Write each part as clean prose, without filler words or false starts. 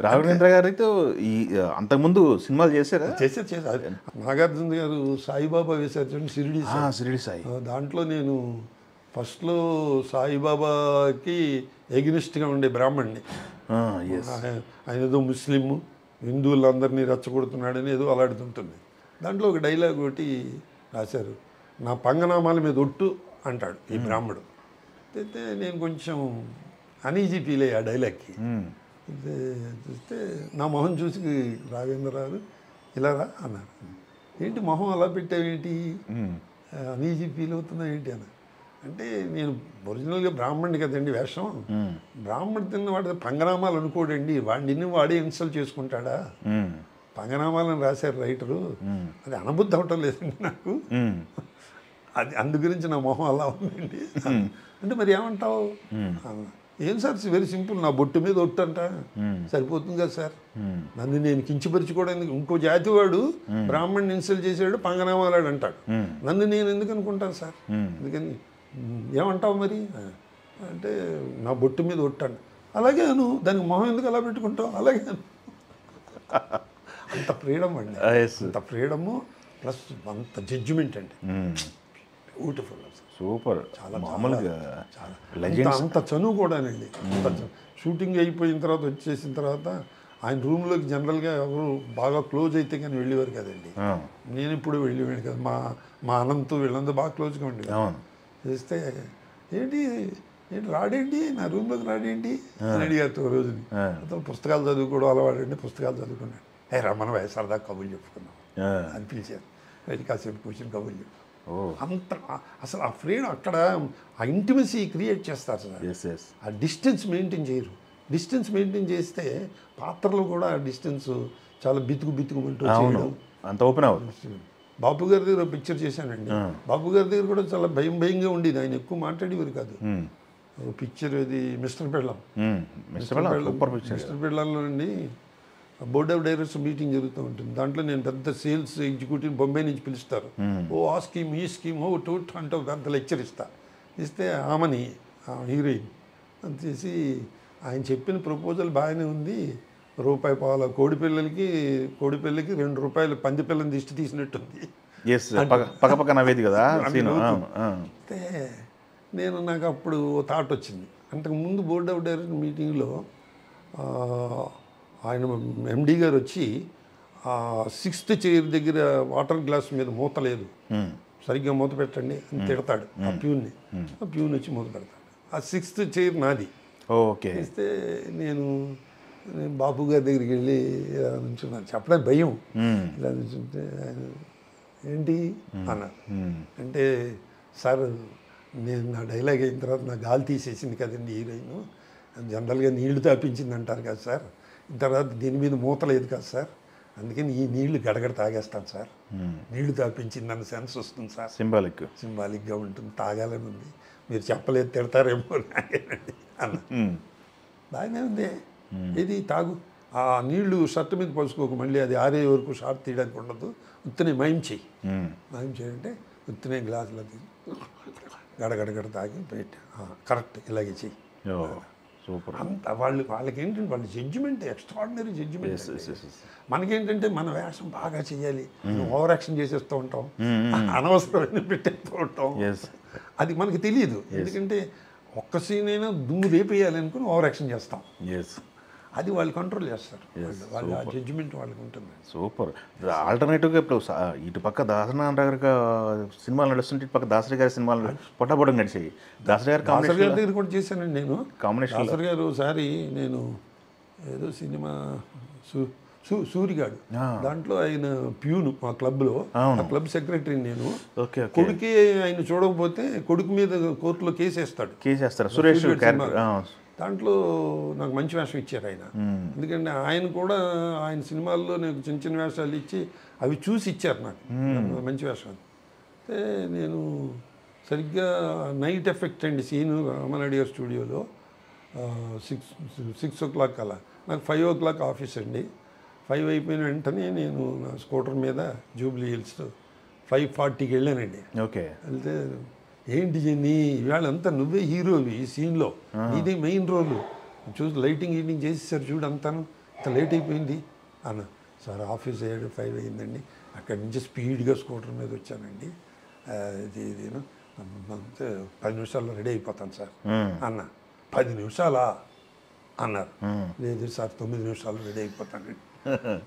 రాఘవేంద్ర గారితో ఈ అంతకుముందు సినిమాలు చేశారా? చేశారు. నాగార్జున గారు సాయిబాబా వేశారు చూడండి, షిరిడి సాయి. షిరిడి సాయి. దాంట్లో నేను ఫస్ట్లో సాయిబాబాకి ఎగ్నిస్ట్గా ఉండే బ్రాహ్మణ్ణి. ఆయన ఏదో ముస్లిం హిందువులందరినీ రెచ్చగొడుతున్నాడని ఏదో అలాడుతుంటుంది. దాంట్లో ఒక డైలాగ్ ఒకటి రాశారు, నా పంగనామాల మీద ఒట్టు అంటాడు ఈ బ్రాహ్మడు. అయితే నేను కొంచెం అనీజీ ఫీల్ అయ్యా ఆ డైలాగ్కి. చూస్తే నా మొహం చూసి రాఘవేంద్రరావు ఇలా రా అన్నారు. ఏంటి మొహం అలా పెట్టావేంటి, అనీజీ ఫీల్ అవుతున్నా ఏంటి అన్నారు. అంటే నేను ఒరిజినల్గా బ్రాహ్మణ్ణి కదండి వేషం. బ్రాహ్మణ్ తిన్నవాడు పంగనామాలు అనుకోడండి, వాడిని వాడే ఇన్సల్ట్ చేసుకుంటాడా. పంగనామాలను రాశారు రైటరు, అది అనబుద్ధి అవటం లేదండి నాకు. అది అందు గురించి నా మొహం అలా ఉందండి. అంటే మరి ఏమంటావు? ఏం సార్, వెరీ సింపుల్, నా బొట్టు మీద ఒట్టు అంట సరిపోతుంది కదా సార్. నన్ను నేను కించపరుచుకోవడానికి ఇంకో జాతి వాడు బ్రాహ్మణ్ని ఇన్సల్ట్ చేసాడు, పంగనామాలాడు అంటాడు. నన్ను నేను ఎందుకు అనుకుంటాను సార్? అందుకని ఏమంటావు మరి అంటే నా బొట్టు మీద ఒట్టాను. అలాగే అను, దానికి మొహం ఎందుకు అలా పెట్టుకుంటావు? అలాగే అను. అంత ఫ్రీడమ్ అండి, అంత ఫ్రీడము ప్లస్ అంత జడ్జిమెంట్ అండి. Beautiful, super. చాలా మామూలుగా చాలా అంత చనువు కూడానండి. షూటింగ్ అయిపోయిన తర్వాత వచ్చేసిన తర్వాత ఆయన రూమ్లోకి జనరల్గా ఎవరు బాగా క్లోజ్ అయితే కానీ వెళ్ళేవారు కదండి. నేను ఇప్పుడు వెళ్ళేవాడు కదా, మా అనంతు వీళ్ళందరూ బాగా క్లోజ్గా ఉండేవారు. చేస్తే ఏంటి రాడేంటి నా రూమ్లోకి రాడేంటి అని అడిగారు రోజుని. అతను పుస్తకాలు చదువుకోవడం అలవాడండి, పుస్తకాలు చదువుకున్నాడు. రమ్మన సరదా కబుర్లు చెప్పుకున్నాం అని పిలిచారు. వెళ్ళి కాసేపు కూర్చొని కబుర్లు చెప్పు. అంత అసలు ఆ ఫ్రీడమ్ అక్కడ ఆ ఇంటిమసీ క్రియేట్ చేస్తారు సార్. ఆ డిస్టెన్స్ మెయింటైన్ చేయరు. డిస్టెన్స్ మెయింటైన్ చేస్తే పాత్రలు కూడా డిస్టెన్స్ చాలా బితుకుమంటూ చేయడం అంత ఓపెన్ అవుతుంది. బాపు గారి దగ్గర పిక్చర్ చేశానండి. బాపు గారి దగ్గర కూడా చాలా భయంగా ఉండేది, ఆయన ఎక్కువ మాట్లాడేవారు కాదు. పిక్చర్ ఇది మిస్టర్ పెళ్ళంలో అండి బోర్డ్ ఆఫ్ డైరెక్టర్స్ మీటింగ్ జరుగుతూ ఉంటుంది. దాంట్లో నేను పెద్ద సేల్స్ ఎగ్జిక్యూటివ్ బొంబాయి నుంచి పిలుస్తారు. ఆ స్కీమ్ ఈ స్కీమ్ టూట్ అంటే పెద్ద లెక్చర్ ఇస్తే ఆమెని హీరోయిన్ చేసి ఆయన చెప్పిన ప్రపోజల్ బాగానే ఉంది, ₹1 కోడి పిల్లలకి ₹2 పంది పిల్లని దిష్టి తీసినట్టుంది. పక్క నవ్వేది కదా. అయితే నాకు అప్పుడు థాట్ వచ్చింది. అంతకుముందు బోర్డ్ ఆఫ్ డైరెక్టర్ మీటింగ్లో ఆయన ఎండి గారు వచ్చి 6th చైర్ దగ్గర వాటర్ గ్లాస్ మీద మూత లేదు, సరిగ్గా మూత పెట్టండి అని తిడతాడు ఆ ప్యూన్ని. ఆ ప్యూన్ వచ్చి మూత పెడతాడు. ఆ 6th చైర్ నాది. ఓకే. ఇస్తే నేను బాపు గారి దగ్గరికి వెళ్ళి ఇలా నుంచున్నాను, చెప్పడానికి భయం. ఇలా నుంచుంటే ఏంటి అన్నారు. అంటే సార్ నేను నా డైలాగ్ అయిన తర్వాత నా గాలి తీసేసింది కదండి హీరోయిన్, జనరల్గా నీళ్లు తాపించింది అంటారు కదా సార్, తర్వాత దీని మీద మూత లేదు కదా సార్, అందుకని ఈ నీళ్లు గడగడ తాగేస్తాను సార్, నీళ్లు తాపించింది అన్న సెన్స్ వస్తుంది సార్, సింబాలిక్గా ఉంటుంది, తాగాలని ఉంది, మీరు చెప్పలేదు తిడతారేమో అన్న. బాగానే ఉంది, ఇది తాగు, ఆ నీళ్లు షర్ట్ మీద పలుచుకోకు, మళ్ళీ అది ఆరే వరకు షార్ట్ తీయడానికి ఉండదు, ఉత్తనే మైమ్ చేయంటే ఉత్తనే గ్లాసులో గడగడగడ తాగి పెట్టి కరెక్ట్ ఇలాగే చెయ్యి. సూపర్. అంత వాళ్ళకి ఏంటంటే వాళ్ళ జడ్జిమెంట్ ఎక్స్ట్రాడినరీ జడ్జిమెంట్. మనకేంటంటే మన వేషం బాగా చేయాలి, ఓవర్ యాక్షన్ చేసేస్తూ ఉంటాం, అనవసరమైన పెట్టేస్తూ ఉంటాం, అది మనకి తెలియదు. ఎందుకంటే ఒక్క సీన్ అయినా దుమ్ము రేపేయాలి అనుకుని ఓవర్ యాక్షన్ చేస్తాం, అది వాళ్ళు కంట్రోల్ చేస్తారు, వాళ్ళ జడ్జిమెంట్ వాళ్ళకి ఉంటుంది. సూపర్. ఆల్టర్నేటివ్గా ఇప్పుడు ఇటు పక్క దాసరి సినిమాలు నడుస్తుంటే ఇటు పక్క దాసరి గారి సినిమాలు పొట్టబొడం నడిచాయి. దాసరి గారి దగ్గర కూడా చేశానండి నేను కాంబినేషన్. దాసరి గారు ఒకసారి నేను ఏదో సినిమా సూరిగాడు, దాంట్లో ఆయన ప్యూను మా క్లబ్లో, ఆ క్లబ్ సెక్రటరీ నేను. కొడుకే ఆయన చూడకపోతే కొడుకు మీద కోర్టులో కేసేస్తాడు సురేష్. దాంట్లో నాకు మంచి వేషం ఇచ్చారు ఆయన, ఎందుకంటే ఆయన కూడా ఆయన సినిమాల్లో నాకు చిన్న చిన్న వేషాలు ఇచ్చి అవి చూసి ఇచ్చారు నాకు మంచి వేషాలు. అయితే నేను సరిగ్గా నైట్ ఎఫెక్ట్ అండి సీను రామనాయుడు గారి స్టూడియోలో 6 o'clock అలా, నాకు 5 o'clock ఆఫీస్ అండి. 5 అయిపోయిన వెంటనే నేను నా స్కూటర్ మీద జూబ్లీ హిల్స్ 5:40కి వెళ్ళానండి. వెళ్తే ఏంటి జెన్నీ ఇవాళ అంతా నువ్వే హీరోవి ఈ సీన్లో, ఇదే మెయిన్ రోల్, చూసి లైటింగ్ చేసేసారు చూడు అంతాను, ఇంత లేట్ అయిపోయింది అన్న. సార్ ఆఫీస్ 7:05 అయిందండి, అక్కడి నుంచి స్పీడ్గా స్కూటర్ మీద వచ్చానండి, ఇది 10 నిమిషాల్లో రెడీ అయిపోతాను సార్ అన్న. 10 నిమిషాలా అన్నారు. లేదు సార్ 9 నిమిషాల్లో రెడీ అయిపోతానండి.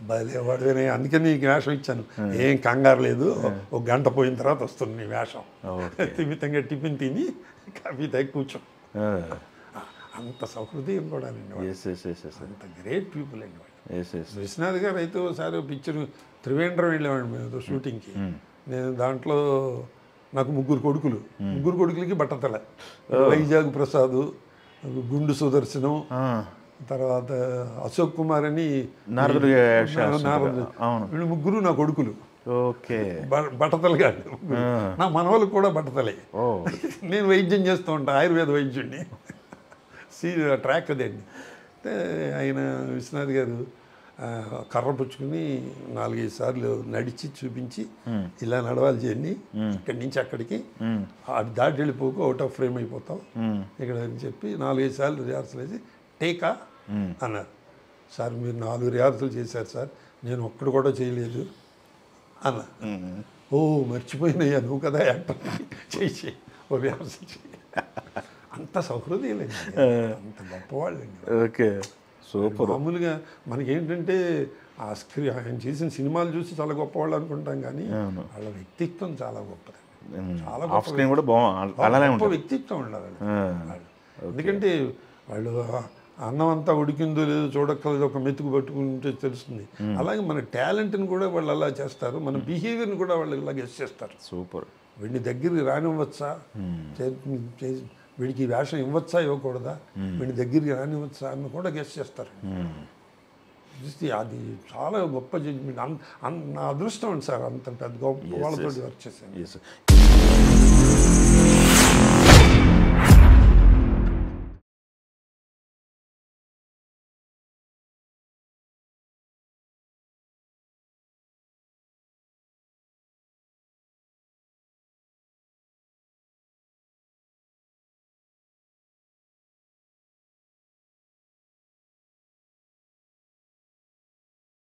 భలే వాడినే, అందుకని నీకు వేషం ఇచ్చాను, ఏం కంగారు లేదు, ఒక గంట పోయిన తర్వాత వస్తుంది నీ వేషం, తిమితంగా టిఫిన్ తిని కాఫీ తాగి కూర్చో. అంత సౌహృదయం కూడా అండి, అంత గ్రేట్ పీపుల్ అండి వాళ్ళు. విశ్వనాథ్ గారు అయితే ఒకసారి పిక్చర్ త్రివేంద్రం వెళ్ళేవాడు మేము షూటింగ్కి. నేను దాంట్లో నాకు 3 కొడుకులు, 3 కొడుకులకి బట్టతల. వైజాగ్ ప్రసాద్, గుండు సుదర్శనం, తర్వాత అశోక్ కుమార్ అని నారదుడు, వీళ్ళు 3 నా కొడుకులు. ఓకే, బట్టతలు కాదు, నా మనవాళ్ళకి కూడా బట్టతలే. నేను వైద్యం చేస్తూ ఉంటాను, ఆయుర్వేద వైద్యుడిని. ట్రాక్ అదండి. ఆయన విశ్వనాథ్ గారు కర్ర పుచ్చుకుని 4-5 సార్లు నడిచి చూపించి, ఇలా నడవాలి చేయండి, ఇక్కడి నుంచి అక్కడికి దాటి వెళ్ళిపోకు, అవుట్ ఆఫ్ ఫ్రేమ్ అయిపోతాం ఇక్కడ అని చెప్పి 4-5 సార్లు రిహార్సల్ వేసి టేకా అన్నారు. సార్ మీరు 4 రిహార్సల్ చేశారు సార్, నేను ఒక్కడు కూడా చేయలేదు అన్న. ఓ మర్చిపోయినయ్యా, నువ్వు కదా యాక్టర్, చేయి ఓ రిహార్సల్ చేయి. అంత సౌహృదయాలండి, అంత గొప్పవాళ్ళండి. Okay, super. మామూలుగా మనకేంటంటే ఆయన చేసిన సినిమాలు చూసి చాలా గొప్పవాళ్ళు అనుకుంటాం, కానీ వాళ్ళ వ్యక్తిత్వం చాలా గొప్పదండి, చాలా గొప్ప వ్యక్తిత్వం ఉండాలి వాళ్ళు. ఎందుకంటే వాళ్ళు అన్నం అంతా ఉడికిందో లేదో చూడక్కర్లేదు, ఒక మెతుకు పట్టుకుంటే తెలుస్తుంది. అలాగే మన టాలెంట్ని కూడా వాళ్ళు అలా చేస్తారు, మన బిహేవియర్ని కూడా వాళ్ళు ఇలా గెస్ చేస్తారు. సూపర్. వీడిని దగ్గరికి రానివ్వచ్చా, వీడికి వేషం ఇవ్వచ్చా ఇవ్వకూడదా, వీడి దగ్గరికి రానివ్వచ్చా అని కూడా గెస్ చేస్తారు. అది చాలా గొప్ప జడ్జిమెంట్. నా అదృష్టం అండి సార్, అంత పెద్ద గొప్ప వాళ్ళతో వర్క్ చేశాను.